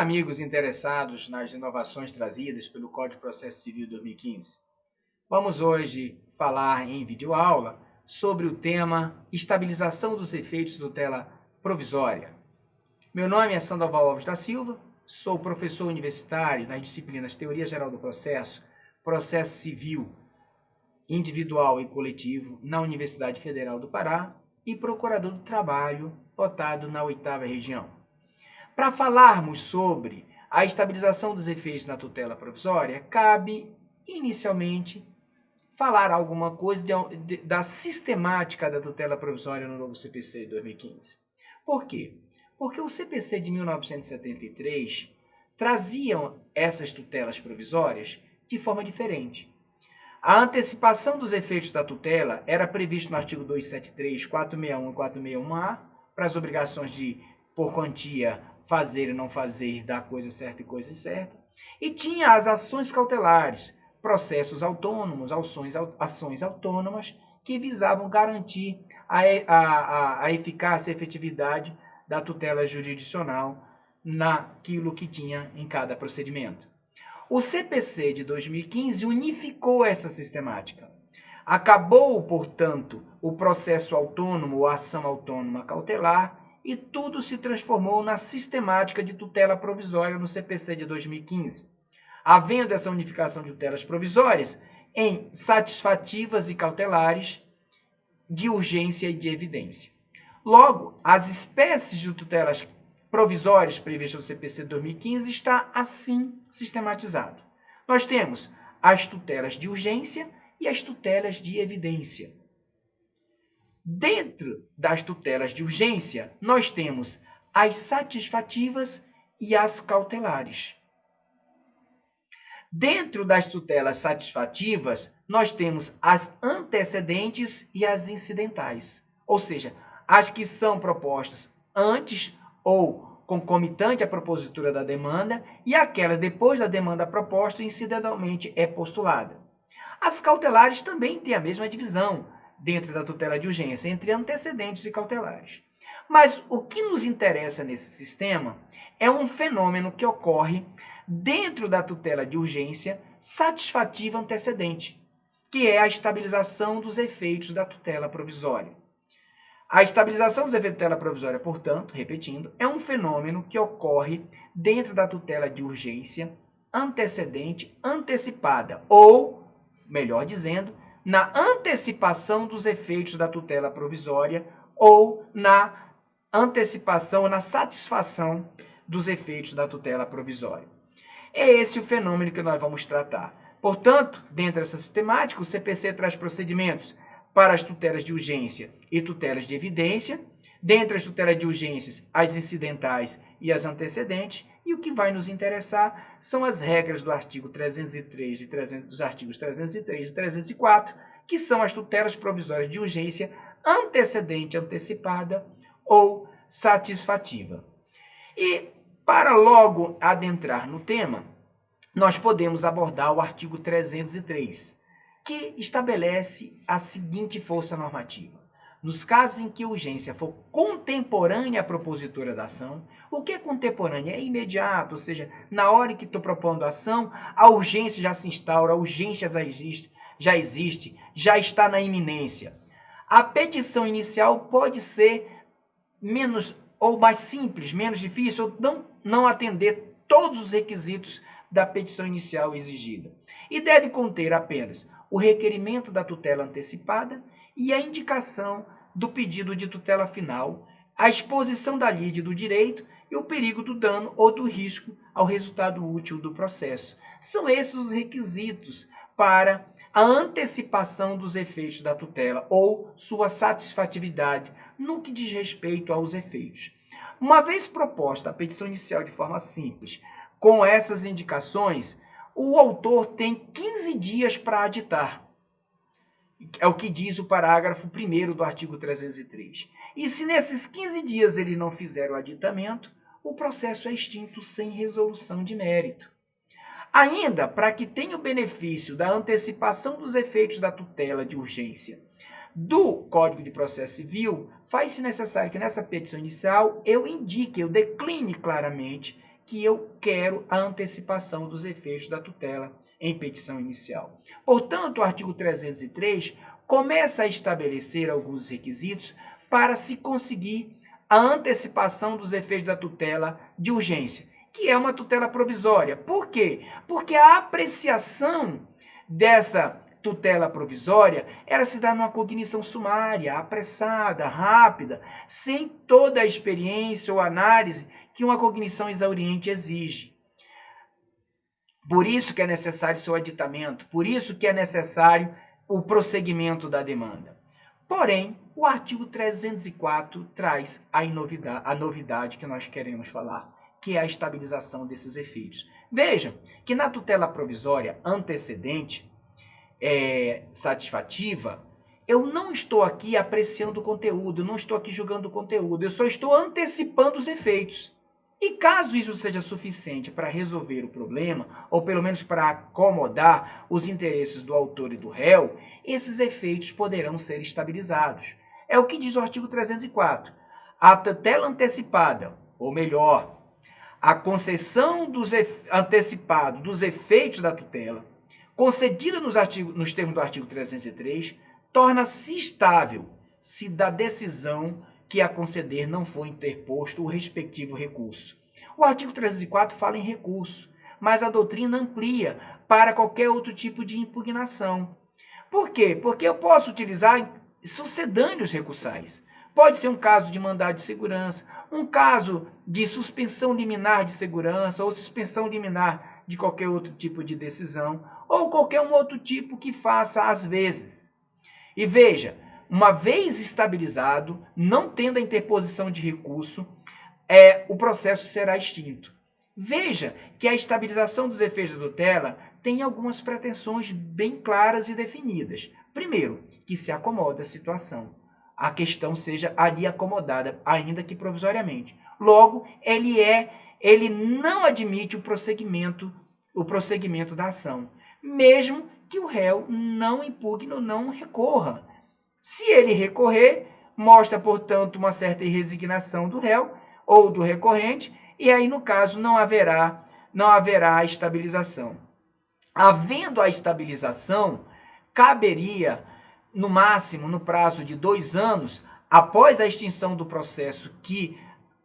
Olá, amigos interessados nas inovações trazidas pelo Código de Processo Civil 2015. Vamos hoje falar em videoaula sobre o tema Estabilização dos efeitos de tutela provisória. Meu nome é Sandoval Alves da Silva, sou professor universitário nas disciplinas Teoria Geral do Processo, Processo Civil Individual e Coletivo na Universidade Federal do Pará e procurador do trabalho votado na 8ª Região. Para falarmos sobre a estabilização dos efeitos na tutela provisória, cabe, inicialmente, falar alguma coisa da sistemática da tutela provisória no novo CPC de 2015. Por quê? Porque o CPC de 1973 traziam essas tutelas provisórias de forma diferente. A antecipação dos efeitos da tutela era previsto no artigo 273, 461 e 461A para as obrigações de, por quantia, fazer e não fazer, dar coisa certa e coisa incerta. E tinha as ações cautelares, processos autônomos, ações autônomas, que visavam garantir a eficácia e efetividade da tutela jurisdicional naquilo que tinha em cada procedimento. O CPC de 2015 unificou essa sistemática. Acabou, portanto, o processo autônomo ou ação autônoma cautelar e tudo se transformou na sistemática de tutela provisória no CPC de 2015, havendo essa unificação de tutelas provisórias em satisfativas e cautelares, de urgência e de evidência. Logo, as espécies de tutelas provisórias previstas no CPC de 2015 está assim sistematizado. Nós temos as tutelas de urgência e as tutelas de evidência. Dentro das tutelas de urgência, nós temos as satisfativas e as cautelares. Dentro das tutelas satisfativas, nós temos as antecedentes e as incidentais, ou seja, as que são propostas antes ou concomitante à propositura da demanda e aquelas depois da demanda proposta incidentalmente é postulada. As cautelares também têm a mesma divisão dentro da tutela de urgência, entre antecedentes e cautelares. Mas o que nos interessa nesse sistema é um fenômeno que ocorre dentro da tutela de urgência satisfativa antecedente, que é a estabilização dos efeitos da tutela provisória. A estabilização dos efeitos da tutela provisória, portanto, repetindo, é um fenômeno que ocorre dentro da tutela de urgência antecedente antecipada, ou, melhor dizendo, na antecipação dos efeitos da tutela provisória ou na antecipação, na satisfação dos efeitos da tutela provisória. É esse o fenômeno que nós vamos tratar. Portanto, dentro dessa sistemática, o CPC traz procedimentos para as tutelas de urgência e tutelas de evidência, dentre as tutelas de urgências, as incidentais e as antecedentes, e o que vai nos interessar são as regras do artigo 303 dos artigos 303 e 304, que são as tutelas provisórias de urgência antecedente, antecipada ou satisfativa. E, para logo adentrar no tema, nós podemos abordar o artigo 303, que estabelece a seguinte força normativa. Nos casos em que a urgência for contemporânea à propositura da ação, o que é contemporânea? É imediato, ou seja, na hora em que estou propondo a ação, a urgência já se instaura, a urgência já está na iminência. A petição inicial pode ser menos ou mais simples, menos difícil, ou não atender todos os requisitos da petição inicial exigida. E deve conter apenas o requerimento da tutela antecipada e a indicação do pedido de tutela final, a exposição da lide do direito e o perigo do dano ou do risco ao resultado útil do processo. São esses os requisitos para a antecipação dos efeitos da tutela ou sua satisfatividade no que diz respeito aos efeitos. Uma vez proposta a petição inicial de forma simples, com essas indicações, o autor tem 15 dias para aditar. É o que diz o parágrafo 1º do artigo 303. E se nesses 15 dias ele não fizer o aditamento, o processo é extinto sem resolução de mérito. Ainda, para que tenha o benefício da antecipação dos efeitos da tutela de urgência do Código de Processo Civil, faz-se necessário que nessa petição inicial eu indique, eu decline claramente que eu quero a antecipação dos efeitos da tutela em petição inicial. Portanto, o artigo 303 começa a estabelecer alguns requisitos para se conseguir a antecipação dos efeitos da tutela de urgência, que é uma tutela provisória. Por quê? Porque a apreciação dessa tutela provisória, ela se dá numa cognição sumária, apressada, rápida, sem toda a experiência ou análise que uma cognição exauriente exige. Por isso que é necessário seu aditamento, por isso que é necessário o prosseguimento da demanda. Porém, o artigo 304 traz a novidade que nós queremos falar, que é a estabilização desses efeitos. Vejam que na tutela provisória antecedente, satisfativa, eu não estou aqui apreciando o conteúdo, não estou aqui julgando o conteúdo, eu só estou antecipando os efeitos. E caso isso seja suficiente para resolver o problema, ou pelo menos para acomodar os interesses do autor e do réu, esses efeitos poderão ser estabilizados. É o que diz o artigo 304. A tutela antecipada, ou melhor, a concessão antecipada dos efeitos da tutela, concedida nos termos do artigo 303, torna-se estável se da decisão que a conceder não for interposto o respectivo recurso. O artigo 304 fala em recurso, mas a doutrina amplia para qualquer outro tipo de impugnação. Por quê? Porque eu posso utilizar sucedâneos recursais. Pode ser um caso de mandado de segurança, um caso de suspensão liminar de segurança ou suspensão liminar de qualquer outro tipo de decisão, ou qualquer um outro tipo que faça às vezes. E veja, uma vez estabilizado, não tendo a interposição de recurso, o processo será extinto. Veja que a estabilização dos efeitos da tutela tem algumas pretensões bem claras e definidas. Primeiro, que se acomoda a situação. A questão seja ali acomodada, ainda que provisoriamente. Logo, ele não admite o prosseguimento da ação, mesmo que o réu não impugne ou não recorra. Se ele recorrer, mostra, portanto, uma certa resignação do réu ou do recorrente, e aí, no caso, não haverá a estabilização. Havendo a estabilização, caberia, no máximo, no prazo de 2 anos, após a extinção do processo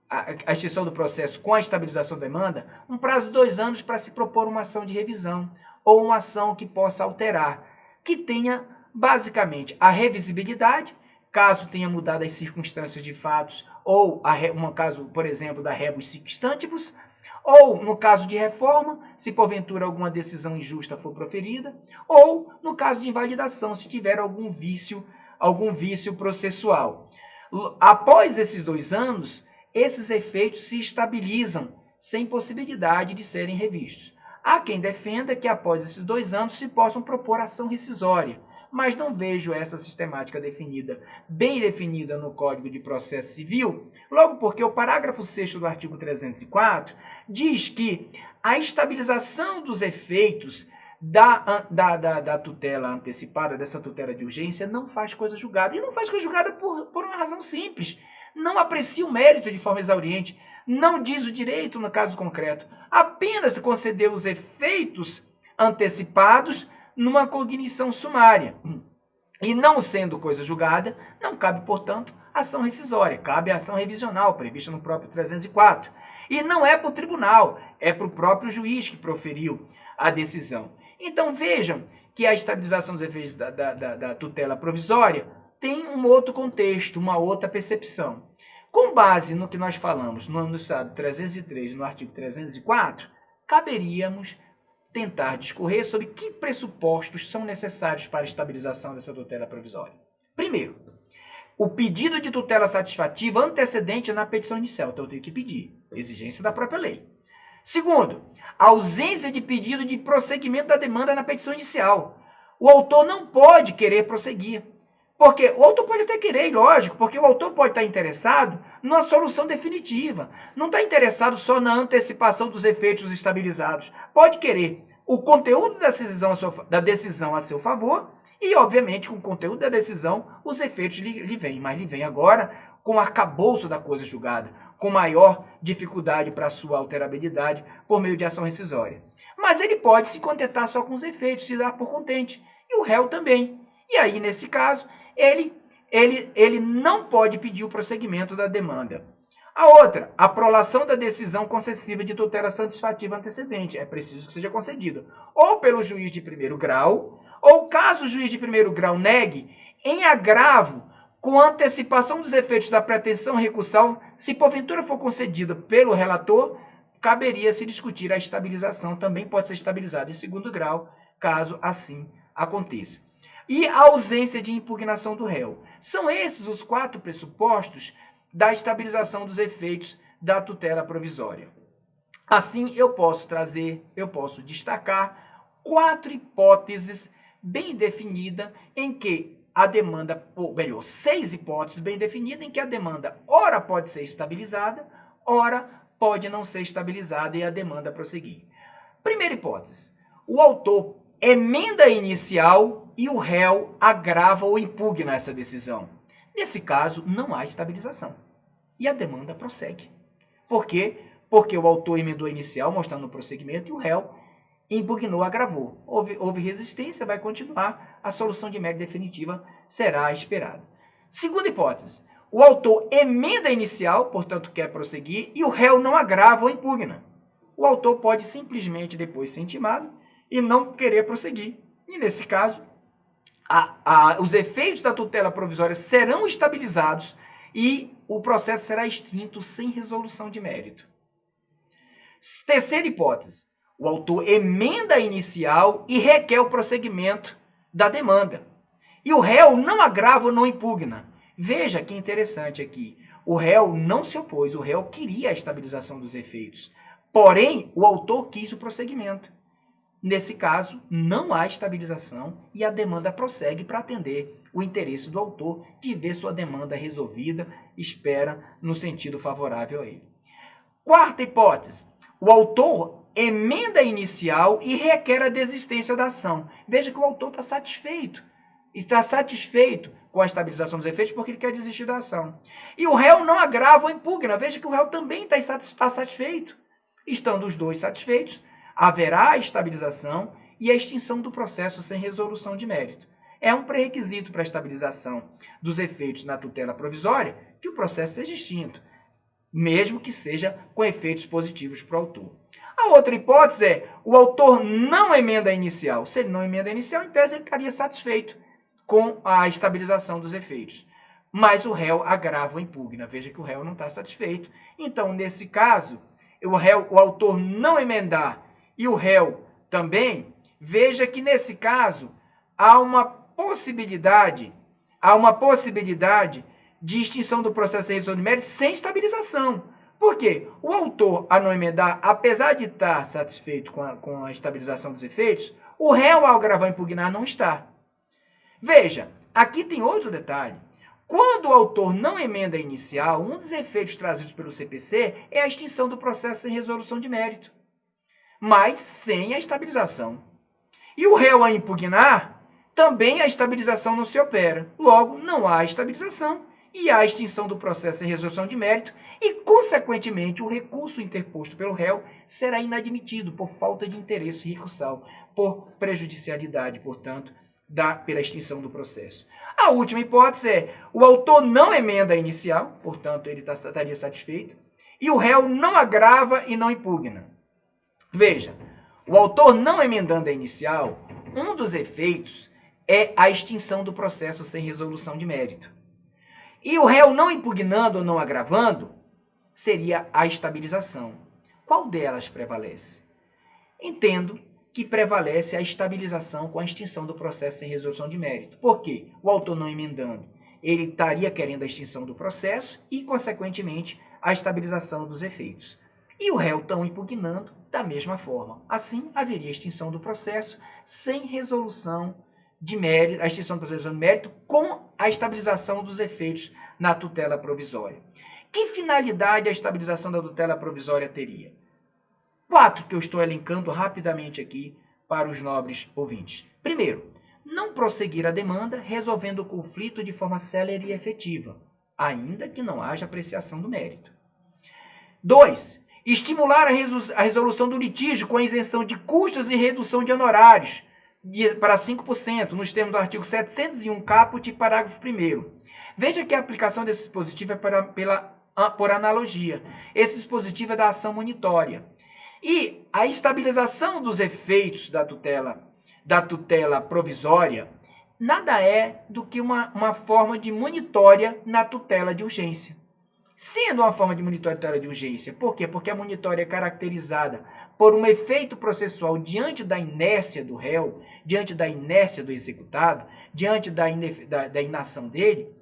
a extinção do processo com a estabilização da demanda, um prazo de 2 anos para se propor uma ação de revisão ou uma ação que possa alterar, que tenha basicamente a revisibilidade, caso tenha mudado as circunstâncias de fatos, ou um caso, por exemplo, da rebus sic stantibus, ou no caso de reforma, se porventura alguma decisão injusta for proferida, ou no caso de invalidação, se tiver algum vício processual. Após esses 2 anos, esses efeitos se estabilizam, sem possibilidade de serem revistos. Há quem defenda que após esses 2 anos se possam propor ação rescisória, mas não vejo essa sistemática bem definida no Código de Processo Civil, logo porque o parágrafo 6º do artigo 304 diz que a estabilização dos efeitos da tutela antecipada, dessa tutela de urgência, não faz coisa julgada. E não faz coisa julgada por uma razão simples. Não aprecia o mérito de forma exauriente, não diz o direito no caso concreto, apenas concedeu os efeitos antecipados numa cognição sumária. E não sendo coisa julgada, não cabe, portanto, ação rescisória, cabe a ação revisional, prevista no próprio 304. E não é para o tribunal, é para o próprio juiz que proferiu a decisão. Então vejam que a estabilização dos efeitos da tutela provisória tem um outro contexto, uma outra percepção. Com base no que nós falamos no enunciado 303 e no artigo 304, caberíamos tentar discorrer sobre que pressupostos são necessários para a estabilização dessa tutela provisória. Primeiro, o pedido de tutela satisfativa antecedente na petição inicial, então eu tenho que pedir, exigência da própria lei. Segundo, a ausência de pedido de prosseguimento da demanda na petição inicial. O autor não pode querer prosseguir. Porque o autor pode até querer, lógico, porque o autor pode estar interessado numa solução definitiva. Não está interessado só na antecipação dos efeitos estabilizados. Pode querer o conteúdo da decisão a seu favor e, obviamente, com o conteúdo da decisão, os efeitos lhe vêm. Mas lhe vem agora com o arcabouço da coisa julgada, com maior dificuldade para sua alterabilidade por meio de ação rescisória. Mas ele pode se contentar só com os efeitos, se dar por contente, e o réu também. E aí, nesse caso, ele não pode pedir o prosseguimento da demanda. A outra, a prolação da decisão concessiva de tutela satisfativa antecedente. É preciso que seja concedida ou pelo juiz de primeiro grau, ou caso o juiz de primeiro grau negue, em agravo, com antecipação dos efeitos da pretensão recursal, se porventura for concedida pelo relator, caberia se discutir a estabilização, também pode ser estabilizada em segundo grau, caso assim aconteça. E a ausência de impugnação do réu. São esses os 4 pressupostos da estabilização dos efeitos da tutela provisória. Assim, eu posso destacar 4 hipóteses bem definidas em que a demanda, ou melhor, 6 hipóteses bem definidas em que a demanda ora pode ser estabilizada, ora pode não ser estabilizada e a demanda prosseguir. Primeira hipótese, o autor emenda inicial e o réu agrava ou impugna essa decisão. Nesse caso, não há estabilização e a demanda prossegue. Por quê? Porque o autor emendou inicial, mostrando o prosseguimento, e o réu impugnou, agravou. Houve resistência, vai continuar, a solução de mérito definitiva será esperada. Segunda hipótese, o autor emenda inicial, portanto quer prosseguir, e o réu não agrava ou impugna. O autor pode simplesmente depois ser intimado e não querer prosseguir. E nesse caso, os efeitos da tutela provisória serão estabilizados e o processo será extinto sem resolução de mérito. Terceira hipótese, o autor emenda inicial e requer o prosseguimento da demanda. E o réu não agrava ou não impugna. Veja que interessante aqui. O réu não se opôs, o réu queria a estabilização dos efeitos. Porém, o autor quis o prosseguimento. Nesse caso, não há estabilização e a demanda prossegue para atender o interesse do autor de ver sua demanda resolvida, espera no sentido favorável a ele. Quarta hipótese, o autor emenda inicial e requer a desistência da ação. Veja que o autor está satisfeito com a estabilização dos efeitos porque ele quer desistir da ação. E o réu não agrava ou impugna. Veja que o réu também está satisfeito. Estando os dois satisfeitos, haverá a estabilização e a extinção do processo sem resolução de mérito. É um pré-requisito para a estabilização dos efeitos na tutela provisória que o processo seja extinto, mesmo que seja com efeitos positivos para o autor. A outra hipótese é o autor não emenda inicial. Se ele não emenda inicial, em tese ele estaria satisfeito com a estabilização dos efeitos. Mas o réu agrava ou impugna. Veja que o réu não está satisfeito. Então, nesse caso, o autor não emendar e o réu também, veja que nesse caso há uma possibilidade de extinção do processo sem resolução de mérito sem estabilização. Por quê? O autor, a não emendar, apesar de estar satisfeito com a estabilização dos efeitos, o réu, ao agravar e impugnar, não está. Veja, aqui tem outro detalhe. Quando o autor não emenda inicial, um dos efeitos trazidos pelo CPC é a extinção do processo sem resolução de mérito, mas sem a estabilização. E o réu a impugnar, também a estabilização não se opera. Logo, não há estabilização e há extinção do processo sem resolução de mérito e, consequentemente, o recurso interposto pelo réu será inadmitido por falta de interesse recursal, por prejudicialidade, portanto, pela extinção do processo. A última hipótese é o autor não emenda a inicial, portanto, ele estaria satisfeito, e o réu não agrava e não impugna. Veja, o autor não emendando a inicial, um dos efeitos é a extinção do processo sem resolução de mérito. E o réu não impugnando ou não agravando, seria a estabilização. Qual delas prevalece? Entendo que prevalece a estabilização com a extinção do processo sem resolução de mérito. Por quê? O autor não emendando, ele estaria querendo a extinção do processo e, consequentemente, a estabilização dos efeitos. E o réu estão impugnando da mesma forma. Assim, haveria extinção do processo sem resolução de mérito, a extinção do processo de mérito com a estabilização dos efeitos na tutela provisória. Que finalidade a estabilização da tutela provisória teria? 4 que eu estou elencando rapidamente aqui para os nobres ouvintes. Primeiro, não prosseguir a demanda resolvendo o conflito de forma célere e efetiva, ainda que não haja apreciação do mérito. 2. Estimular a resolução do litígio com a isenção de custos e redução de honorários para 5%, nos termos do artigo 701 caput, parágrafo 1º. Veja que a aplicação desse dispositivo é por analogia. Esse dispositivo é da ação monitória. E a estabilização dos efeitos da tutela provisória nada é do que uma forma de monitória na tutela de urgência. Sendo uma forma de monitória de urgência. Por quê? Porque a monitória é caracterizada por um efeito processual diante da inércia do réu, diante da inércia do executado, diante da inação dele.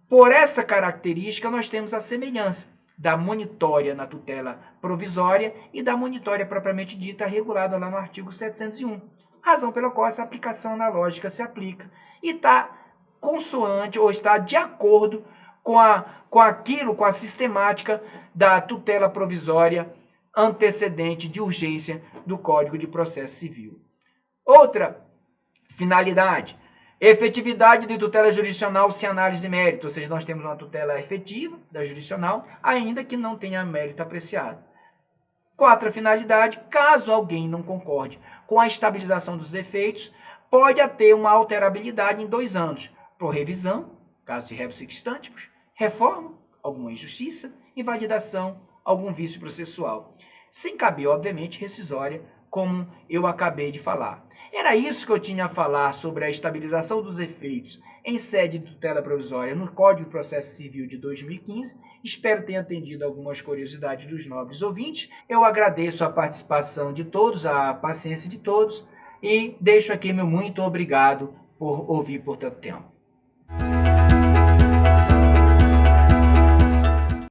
Por essa característica, nós temos a semelhança da monitória na tutela provisória e da monitória propriamente dita regulada lá no artigo 701. Razão pela qual essa aplicação analógica se aplica e está consoante ou está de acordo com a sistemática da tutela provisória antecedente de urgência do Código de Processo Civil. Outra finalidade, efetividade de tutela jurisdicional sem análise de mérito, ou seja, nós temos uma tutela efetiva da jurisdicional, ainda que não tenha mérito apreciado. Quarta finalidade, caso alguém não concorde com a estabilização dos efeitos, pode ter uma alterabilidade em 2 anos, por revisão, caso de rebus sic stantibus, reforma, alguma injustiça, invalidação, algum vício processual. Sem caber, obviamente, rescisória, como eu acabei de falar. Era isso que eu tinha a falar sobre a estabilização dos efeitos em sede de tutela provisória no Código de Processo Civil de 2015. Espero ter atendido algumas curiosidades dos nobres ouvintes. Eu agradeço a participação de todos, a paciência de todos e deixo aqui meu muito obrigado por ouvir por tanto tempo.